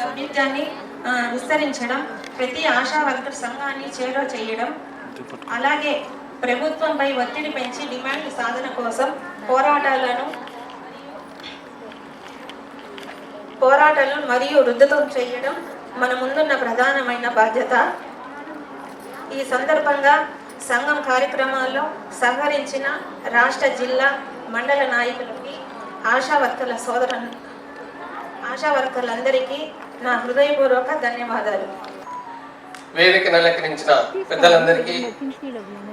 సభ్యత్వాన్ని విస్తరించడం, ప్రతి ఆశా వర్కర్ సంఘాన్ని చేరువ చేయడం, అలాగే ప్రభుత్వంపై ఒత్తిడి పెంచి డిమాండ్ల సాధన కోసం పోరాటాలు మరియు రుద్ధతం చేయడం మన ముందున్న ప్రధానమైన బాధ్యత. ఈ సందర్భంగా సంఘం కార్యక్రమాల్లో సహకరించిన రాష్ట్ర, జిల్లా, మండల నాయకులకి, ఆశా వర్కర్లందరికీ నా హృదయపూర్వక ధన్యవాదాలు. వేదికను అలంకరించిన పెద్దలందరికీ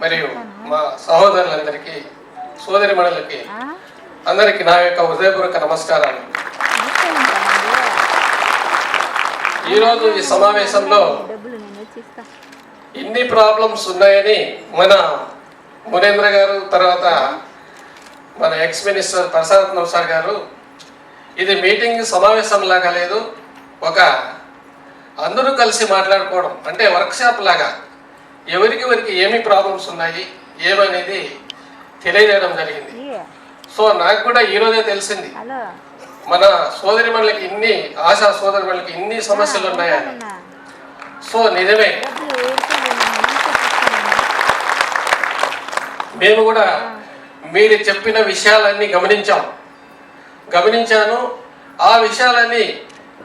మరియు మా సహోదరులందరికీ, సోదరిమణులకి అందరికీ నా యొక్క హృదయపూర్వక నమస్కారాలు. ఈరోజు ఈ సమావేశంలో ఇన్ని ప్రాబ్లమ్స్ ఉన్నాయని మన మునేంద్ర గారు, తర్వాత మన ఎక్స్ మినిస్టర్ ప్రసాద్ సార్ గారు, ఇది మీటింగ్ సమావేశం లాగా లేదు, ఒక అందరూ కలిసి మాట్లాడుకోవడం అంటే వర్క్షాప్ లాగా ఎవరికి ఏమి ప్రాబ్లమ్స్ ఉన్నాయి ఏమనేది తెలియజేయడం జరిగింది. సో నాకు కూడా ఈరోజే తెలిసింది మన సోదరిమణులకి ఇన్ని, ఆశా సోదరిమణులకి ఇన్ని సమస్యలు ఉన్నాయని. సో నిజమే, మేము కూడా మీరు చెప్పిన విషయాలన్నీ గమనించాను. ఆ విషయాలన్నీ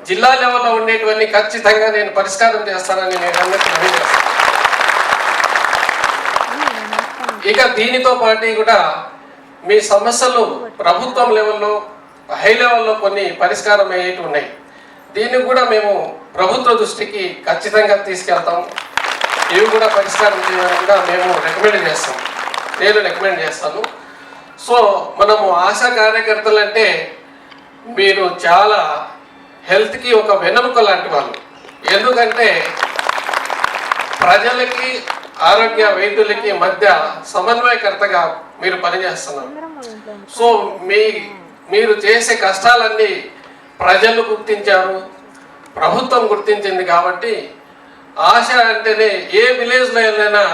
జిల్లా లెవెల్లో ఉండేటువంటి ఖచ్చితంగా నేను పరిష్కారం చేస్తానని నేను అందరికీ తెలియజేస్తాను. ఇక దీనితో పాటు కూడా మీ సమస్యలు ప్రభుత్వం లెవెల్లో, హై లెవెల్లో కొన్ని పరిష్కారం అయ్యేవి ఉన్నాయి. దీన్ని కూడా మేము ప్రభుత్వ దృష్టికి ఖచ్చితంగా తీసుకెళ్తాం. ఇవి కూడా పరిష్కారం చేయడానికి కూడా మేము నేను రికమెండ్ చేస్తాను. సో మనము ఆశా కార్యకర్తలు అంటే మీరు చాలా హెల్త్కి ఒక వెన్నెముక లాంటి వాళ్ళు. ఎందుకంటే ప్రజలకి, ఆరోగ్య వైద్యులకి మధ్య సమన్వయకర్తగా మీరు పనిచేస్తున్నారు. సో మీరు చేసే కష్టాలన్నీ ప్రజలు గుర్తించారు, ప్రభుత్వం గుర్తించింది. కాబట్టి ఆశ అంటేనే ఏ విలేజ్లో వెళ్ళినా,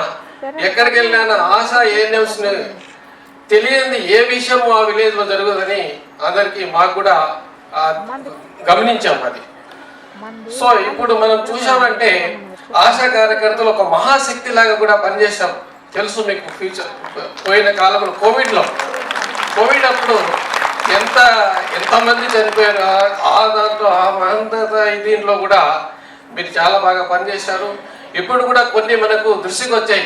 ఎక్కడికి వెళ్ళినా ఆశా ఏఎన్ఎంస్ని తెలియంది ఏ విషయం ఆ విలేజ్లో జరుగుతుందని అందరికీ మాకు కూడా గమనించాం అది. సో ఇప్పుడు మనం చూసామంటే ఆశా కార్యకర్తలు ఒక మహాశక్తి లాగా కూడా పనిచేశారు. తెలుసు మీకు, పోయిన కాలంలో కోవిడ్ అప్పుడు ఎంతమంది చనిపోయారు. దాంట్లో ఆ మహంతత దీంట్లో కూడా మీరు చాలా బాగా పనిచేశారు. ఇప్పుడు కూడా కొన్ని మనకు దృష్టికి వచ్చాయి.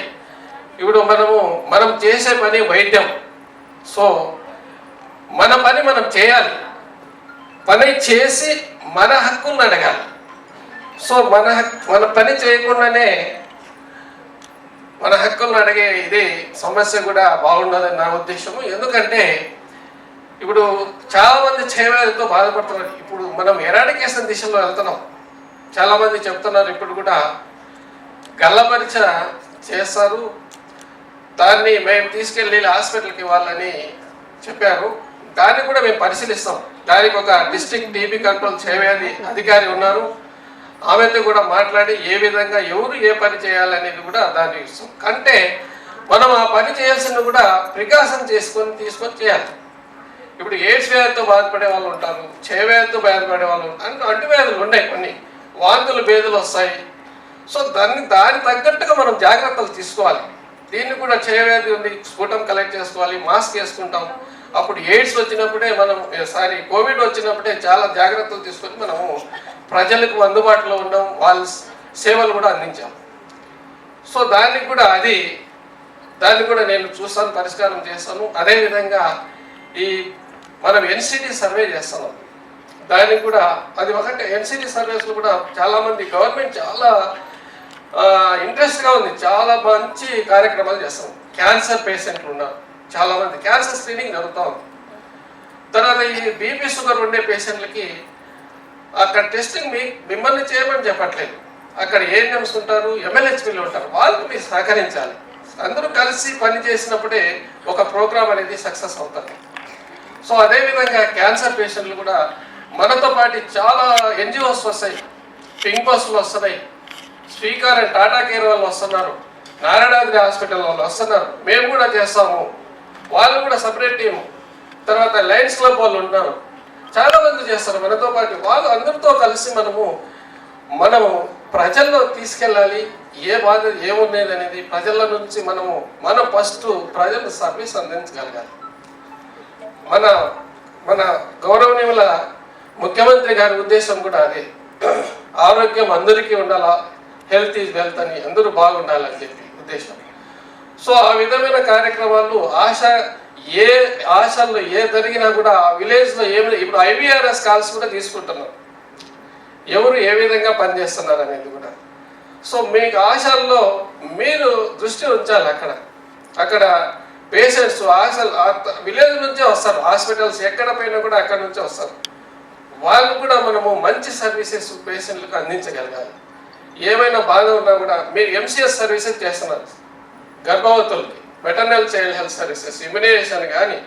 ఇప్పుడు మనం చేసే పని వైద్యం. సో మన పని మనం చేయాలి, పని చేసి మన హక్కులను అడగాలి. సో మన పని చేయకుండానే మన హక్కులను అడిగే ఇది సమస్య కూడా బాగుండదని నా ఉద్దేశము. ఎందుకంటే ఇప్పుడు చాలామంది క్షయవ్యాధితో బాధపడుతున్నారు. ఇప్పుడు మనం ఎరాడికేషన్ దిశలో వెళ్తున్నాం. చాలామంది చెప్తున్నారు ఇప్పుడు కూడా గల్ల పరీక్ష చేస్తారు, దాన్ని మేము తీసుకెళ్ళి హాస్పిటల్కి ఇవ్వాలని చెప్పారు. దాన్ని కూడా మేము పరిశీలిస్తాం. దానికి ఒక డిస్ట్రిక్ట్ టీబీ కంట్రోల్ క్షయవ్యాధి అధికారి ఉన్నారు. ఆమెతో కూడా మాట్లాడి ఏ విధంగా ఎవరు ఏ పని చేయాలనేది కూడా దాన్ని ఇస్తాం. అంటే మనం ఆ పని చేయాల్సింది కూడా ప్రికాషన్ తీసుకొని చేయాలి. ఇప్పుడు ఎయిడ్స్ వ్యాధితో బాధపడే వాళ్ళు ఉంటారు, క్షయవ్యాధితో బాధపడే వాళ్ళు, అంటువ్యాధులు ఉన్నాయి, కొన్ని వాంతులు భేదులు వస్తాయి. సో దాన్ని తగ్గట్టుగా మనం జాగ్రత్తలు తీసుకోవాలి. దీన్ని కూడా క్షయవ్యాధి ఉంది, స్ఫుటం కలెక్ట్ చేసుకోవాలి, మాస్క్ వేసుకుంటాం. అప్పుడు ఎయిడ్స్ వచ్చినప్పుడే కోవిడ్ వచ్చినప్పుడే చాలా జాగ్రత్తలు తీసుకొని మనము ప్రజలకు అందుబాటులో ఉన్నాం, వాళ్ళ సేవలు కూడా అందించాం. సో దాన్ని కూడా నేను చూస్తాను, పరిష్కారం చేస్తాను. అదేవిధంగా మనం ఎన్సిటీ సర్వే చేస్తున్నాం. దానికి కూడా అది ఒకటి. ఎన్సిటీ సర్వేస్లో కూడా చాలామంది గవర్నమెంట్ చాలా ఇంట్రెస్ట్గా ఉంది, చాలా మంచి కార్యక్రమాలు చేస్తాం. క్యాన్సర్ పేషెంట్లు ఉన్నారు, చాలామంది క్యాన్సర్ స్క్రీనింగ్ జరుగుతూ ఉంది. తర్వాత ఈ బీపీ షుగర్ ఉండే పేషెంట్లకి అక్కడ టెస్టింగ్ మిమ్మల్ని చేయమని చెప్పట్లేదు. అక్కడ ఏఎన్ఎంస్ ఉంటారు, ఎమ్మెల్యేలు ఉంటారు, వాళ్ళకి మీరు సహకరించాలి. అందరూ కలిసి పని చేసినప్పుడే ఒక ప్రోగ్రామ్ అనేది సక్సెస్ అవుతుంది. సో అదేవిధంగా క్యాన్సర్ పేషెంట్లు కూడా మనతో పాటు చాలా ఎన్జిఓస్ వస్తాయి, పింక్ బస్సులు వస్తున్నాయి, శ్రీకార్ అండ్ టాటా కేర్ వాళ్ళు వస్తున్నారు, నారాయణాద్రి హాస్పిటల్ వాళ్ళు వస్తున్నారు. మేము కూడా చేస్తాము, వాళ్ళు కూడా సపరేట్ టీము. తర్వాత లయన్స్ క్లబ్ వాళ్ళు ఉన్నారు, చాలా మంది చేస్తారు మనతో పాటు. వాళ్ళు అందరితో కలిసి మనము ప్రజల్లో తీసుకెళ్ళాలి. ఏ బాధ ఏమున్నది అనేది ప్రజల నుంచి మనం ఫస్ట్ ప్రజలకు సర్వీస్ అందించగలగాలి. మన గౌరవనీయుల ముఖ్యమంత్రి గారి ఉద్దేశం కూడా అదే, ఆరోగ్యం అందరికీ ఉండాలా, హెల్త్ ఈజ్ వెల్త్ అని అందరూ బాగుండాలని చెప్పి ఉద్దేశం. సో ఆ విధమైన కార్యక్రమాలు ఆశల్లో ఏ జరిగినా కూడా ఆ విలేజ్లో ఏమి, ఇప్పుడు IVRS కాల్స్ కూడా తీసుకుంటున్నారు, ఎవరు ఏ విధంగా పనిచేస్తున్నారు అనేది కూడా. సో మీకు ఆశల్లో మీరు దృష్టి ఉంచాలి. అక్కడ పేషెంట్స్ విలేజ్ నుంచే వస్తారు, హాస్పిటల్స్ ఎక్కడ పోయినా కూడా అక్కడ నుంచే వస్తారు. వాళ్ళు కూడా మనము మంచి సర్వీసెస్ పేషెంట్లకు అందించగలగాలి. ఏమైనా బాధ ఉన్నా కూడా మీరు MCS సర్వీసెస్ చేస్తున్నారు, గర్భవతులకి maternal child health services, immunization కానీ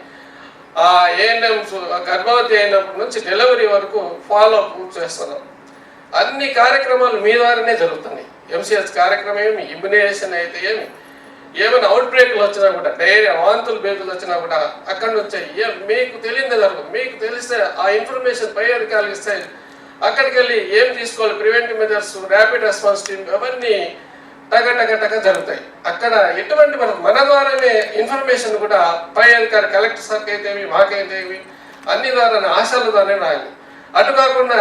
ANMs గర్భవతి అయినప్పటి నుంచి డెలివరీ వరకు ఫాలోఅప్ చేస్తున్నాం. అన్ని కార్యక్రమాలు మీ ద్వారానే జరుగుతున్నాయి. MCS కార్యక్రమం ఏమి, ఇమ్యునైజేషన్ అయితే ఏమి, ఏమైనా అవుట్ బ్రేక్లు వచ్చినా కూడా, డైరియా వాంతులు బేకులు వచ్చినా కూడా అక్కడి నుంచే మీకు తెలియదే జరగదు. మీకు తెలిస్తే ఆ ఇన్ఫర్మేషన్ పై అధికారులు ఇస్తే అక్కడికి వెళ్ళి ఏం తీసుకోవాలి, preventive measures, rapid response team, అవన్నీ టగ జరుగుతాయి. అక్కడ ఎటువంటి మన ద్వారానే ఇన్ఫర్మేషన్ కూడా పై అధికారి కలెక్టర్ సార్కి అయితేవి, మాకైతేవి అన్ని ద్వారా ఆశాల ద్వారానే రాయాలి. అటు కాకుండా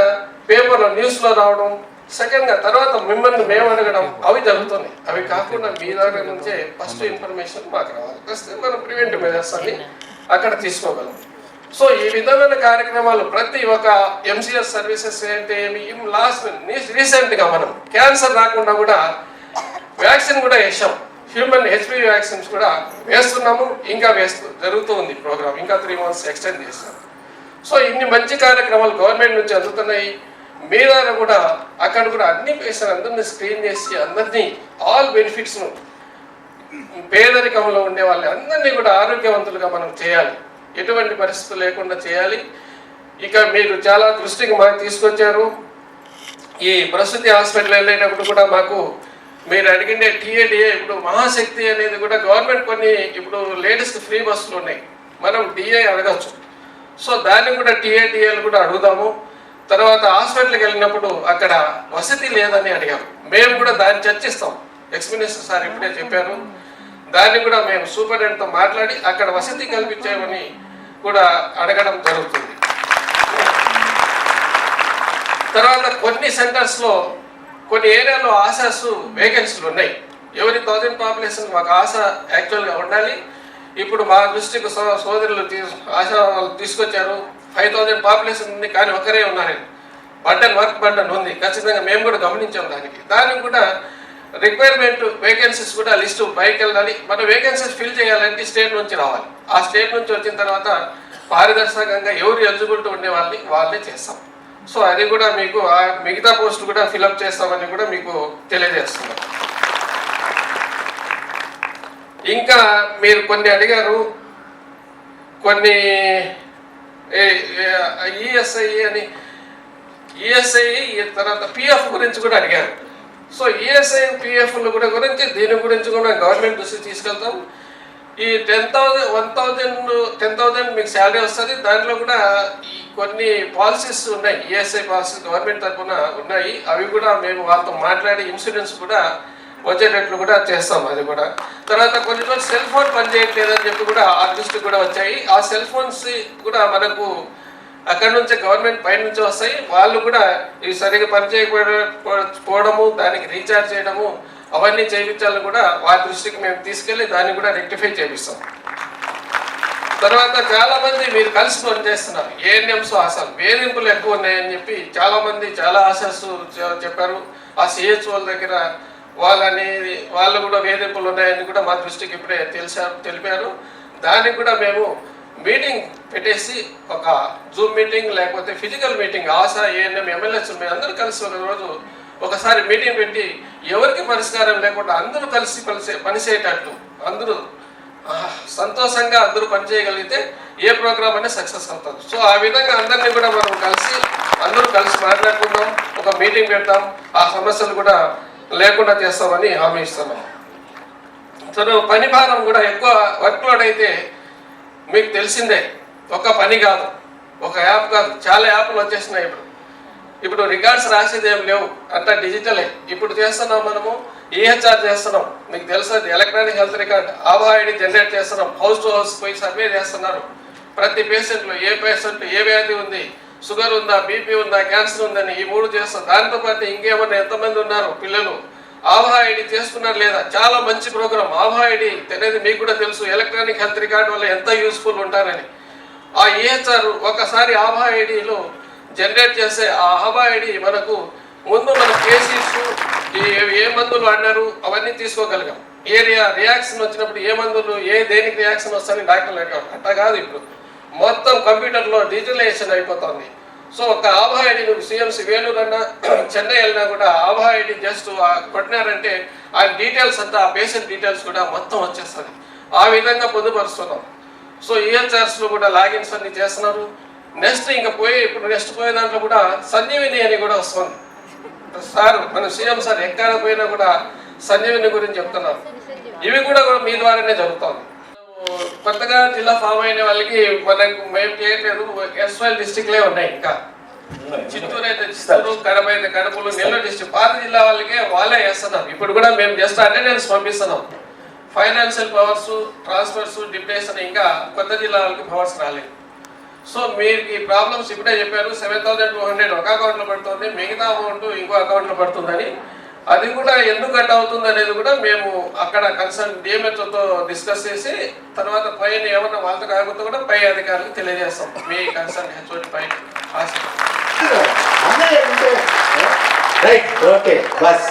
పేపర్లో న్యూస్లో రావడం, సెకండ్గా తర్వాత మిమ్మల్ని మేము అడగడం, అవి జరుగుతున్నాయి. అవి కాకుండా మీ దగ్గర నుంచే ఫస్ట్ ఇన్ఫర్మేషన్ మాకు రావాలి, వస్తే మనం ప్రివెంటివ్ మెజర్స్ అని అక్కడ తీసుకోగలం. సో ఈ విధమైన కార్యక్రమాలు ప్రతి ఒక్క MCS సర్వీసెస్ అయితే ఏమి, రీసెంట్గా మనం క్యాన్సర్ రాకుండా కూడా వ్యాక్సిన్ కూడా వేసాం, హ్యూమన్ HPV వ్యాక్సిన్స్ కూడా వేస్తున్నాము, ఇంకా జరుగుతూ ఉంది ప్రోగ్రామ్, ఇంకా 3 months ఎక్స్టెండ్ చేస్తాం. సో ఇన్ని మంచి కార్యక్రమాలు గవర్నమెంట్ నుంచి అందుతున్నాయి. మీ ద్వారా కూడా అక్కడ కూడా అన్ని పేషెంట్ అందరినీ స్క్రీన్ చేసి అందరినీ ఆల్ బెనిఫిట్స్ను పేదరికంలో ఉండే వాళ్ళని అందరినీ కూడా ఆరోగ్యవంతులుగా మనం చేయాలి, ఎటువంటి పరిస్థితులు లేకుండా చేయాలి. ఇక మీరు చాలా దృష్టికి మాకు తీసుకొచ్చారు. ఈ ప్రసూతి హాస్పిటల్ వెళ్ళేటప్పుడు కూడా మాకు మీరు అడిగిండే TADA, ఇప్పుడు మహాశక్తి అనేది కూడా గవర్నమెంట్ కొన్ని ఇప్పుడు లేటెస్ట్ ఫ్రీ బస్సులు ఉన్నాయి, మనం DA అడగచ్చు. సో దాన్ని కూడా TADAలు కూడా అడుగుదాము. తర్వాత హాస్పిటల్కి వెళ్ళినప్పుడు అక్కడ వసతి లేదని అడిగాము, మేము కూడా దాన్ని చర్చిస్తాం. ఎక్స్-మినిస్టర్ సార్ ఇప్పుడే చెప్పారు, దాన్ని కూడా మేము సూపరింటెండెంట్తో మాట్లాడి అక్కడ వసతి కల్పించామని కూడా అడగడం జరుగుతుంది. తర్వాత కొన్ని సెంటర్స్లో కొన్ని ఏరియాలో ఆశాస్ వేకెన్సీలు ఉన్నాయి. ఎవరి 1000 పాపులేషన్ మాకు ఆశ యాక్చువల్గా ఉండాలి. ఇప్పుడు మా దృష్టికి సోదరులు ఆశ వాళ్ళు తీసుకొచ్చారు, 5000 పాపులేషన్ ఉంది కానీ ఒకరే ఉన్నారండి. వర్క్ బర్డన్ ఉంది, ఖచ్చితంగా మేము కూడా గమనించాం. దానికి కూడా రిక్వైర్మెంట్ వేకెన్సీస్ కూడా లిస్టు పైకి వెళ్ళాలి. మన వేకెన్సీస్ ఫిల్ చేయాలంటే స్టేట్ నుంచి రావాలి. ఆ స్టేట్ నుంచి వచ్చిన తర్వాత పారదర్శకంగా ఎవరు ఎలిజిబిలిటీ ఉండే వాళ్ళే చేస్తాం. సో అది కూడా మీకు మిగతా పోస్టులు కూడా ఫిలప్ చేస్తామని కూడా మీకు తెలియజేస్తున్నాం. ఇంకా మీరు కొన్ని అడిగారు, కొన్ని ESI అని, ESI తర్వాత PF గురించి కూడా అడిగారు. సో ESI PFల కూడా గురించి దీని గురించి కూడా గవర్నమెంట్ దృష్టికి తీసుకెళ్తాం. ఈ 10,000 మీకు శాలరీ వస్తుంది. దాంట్లో కూడా ఈ కొన్ని పాలసీస్ ఉన్నాయి, ESI పాలసీస్ గవర్నమెంట్ తరఫున ఉన్నాయి. అవి కూడా మేము వాళ్ళతో మాట్లాడి ఇన్సూరెన్స్ కూడా వచ్చేటట్లు కూడా చేస్తాం. అది కూడా తర్వాత కొన్ని రోజులు సెల్ ఫోన్ పనిచేయట్లేదని చెప్పి కూడా ఆ దృష్టి కూడా వచ్చాయి. ఆ సెల్ ఫోన్స్ కూడా మనకు అక్కడ నుంచి గవర్నమెంట్ పై నుంచి వస్తాయి. వాళ్ళు కూడా ఇవి సరిగా పనిచేయకపోవడము, దానికి రీఛార్జ్ చేయడము, అవన్నీ చేయించాలని కూడా వారి దృష్టికి మేము తీసుకెళ్ళి దాన్ని కూడా రెక్టిఫై చేపిస్తాం. తర్వాత చాలా మంది మీరు కలిసి పనిచేస్తున్నారు, ANMs ఆశాలు వేధింపులు ఎక్కువ ఉన్నాయని చెప్పి చాలా మంది చాలా ఆశాస్ చెప్పారు. ఆ CHOల దగ్గర వాళ్ళు కూడా వేధింపులు ఉన్నాయని కూడా మా దృష్టికి ఇప్పుడే తెలిపారు. దానికి కూడా మేము మీటింగ్ పెట్టేసి ఒక జూమ్ మీటింగ్ లేకపోతే physical meeting ASHA ANM MLS మేము అందరూ కలిసి ఒక రోజు ఒకసారి మీటింగ్ పెట్టి ఎవరికి పరిష్కారం లేకుండా అందరూ కలిసి పనిచేయటట్లు, అందరూ సంతోషంగా అందరూ పనిచేయగలిగితే ఏ ప్రోగ్రామ్ అయినా సక్సెస్ అవుతుంది. సో ఆ విధంగా అందరినీ కూడా మనం అందరూ కలిసి మాట్లాడుకుందాం, ఒక మీటింగ్ పెడతాం, ఆ సమస్యలు కూడా లేకుండా చేస్తామని హామీ ఇస్తున్నాం. సో పని భారం కూడా ఎక్కువ వర్క్లోడ్ అయితే మీకు తెలిసిందే, ఒక పని కాదు, ఒక యాప్ కాదు, చాలా యాప్లు వచ్చేసినాయి. ఇప్పుడు రికార్డ్స్ రాసేది ఏం లేవు, అంతా డిజిటలే. ఇప్పుడు చేస్తున్నాం మనము EHR చేస్తున్నాం, మీకు తెలుసు ఎలక్ట్రానిక్ హెల్త్ రికార్డ్, ఆభా ID జనరేట్ చేస్తున్నాం, హౌస్ టు హౌస్ పోయి సర్వే చేస్తున్నారు. ప్రతి పేషెంట్లో ఏ పేషెంట్ ఏ వ్యాధి ఉంది, షుగర్ ఉందా, బీపీ ఉందా, క్యాన్సర్ ఉందని ఈ 3 చేస్తాం. దాంతోపాటు ఇంకేమన్నా ఎంతమంది ఉన్నారు పిల్లలు ఆభా ఐడి చేసుకున్నారు లేదా? చాలా మంచి ప్రోగ్రామ్ ఆభా ఐడి అనేది మీకు కూడా తెలుసు. ఎలక్ట్రానిక్ హెల్త్ రికార్డ్ వల్ల ఎంత యూస్ఫుల్ ఉంటారని. ఆ ఈహెచ్ఆర్ ఒకసారి ఆభా ఐడిలో జనరేట్ చేస్తే ఆ ఆభా ఐడి మనకు ముందు మన కేసీస్ ఏ మందులు వాడినారు అవన్నీ తీసుకోగలిగాం. ఏరియా రియాక్షన్ వచ్చినప్పుడు ఏ మందులు దేనికి రియాక్షన్ వస్తాయని డాక్టర్లు అడిగారు. అట్లా కాదు, ఇప్పుడు మొత్తం కంప్యూటర్లో డిజిటలైజేషన్ అయిపోతుంది. సో ఒక ఆభా ఐడి నువ్వు సిఎంసి వేలూరు అన్నా చెన్నై వెళ్ళినా కూడా ఆభా ఐడి జస్ట్ కొట్టినారంటే ఆ డీటెయిల్స్ అంతా ఆ పేషెంట్ డీటెయిల్స్ కూడా మొత్తం వచ్చేస్తుంది. ఆ విధంగా పొందుపరుస్తున్నాం. సో ఈహెచ్ఆర్స్లో కూడా లాగిన్స్ అన్ని చేస్తున్నారు. నెక్స్ట్ ఇంకా నెక్స్ట్ పోయే దాంట్లో కూడా సంజీవిని అని కూడా వస్తుంది. సార్ మన సీఎం సార్ ఎక్కడ పోయినా కూడా సంజీవిని గురించి చెప్తున్నారు. ఇవి కూడా మీ ద్వారానే జరుగుతుంది. కొత్తగా జిల్లా ఫామ్ అయిన వాళ్ళకి మనకు మేము చేయట్లేదు. ఎస్వైల్ డిస్టిక్లే ఉన్నాయి. ఇంకా చిత్తూరు అయితే చిత్తూరు, కడప అయితే కడపలు, నెల్లూరు డిస్టిక్ పాత జిల్లా వాళ్ళకే వాళ్ళే వేస్తున్నాం. ఇప్పుడు కూడా మేము జస్ట్ అటెండెన్స్ పంపిస్తున్నాం. ఫైనాన్షియల్ పవర్స్, ట్రాన్స్ఫర్స్, డిప్యుటేషన్ ఇంకా కొత్త జిల్లా వాళ్ళకి పవర్స్ రాలేదు. సో మీరు ఈ ప్రాబ్లమ్స్ ఇప్పుడే చెప్పారు. 7,200 ఒక అకౌంట్లో పడుతుంది, మిగతా అమౌంట్ ఇంకో అకౌంట్లో పడుతుందని. అది కూడా ఎందుకు కట్ అవుతుంది అనేది కూడా మేము అక్కడ కన్సర్న్ డిఎంహెచ్ఓతో డిస్కస్ చేసి తర్వాత పైన ఏమన్నా వాళ్ళతో కాకపోతే కూడా పై అధికారులకు తెలియజేస్తాం. మీ కన్సర్న్ హెచ్ఓడి పై రైట్, ఓకే బస్.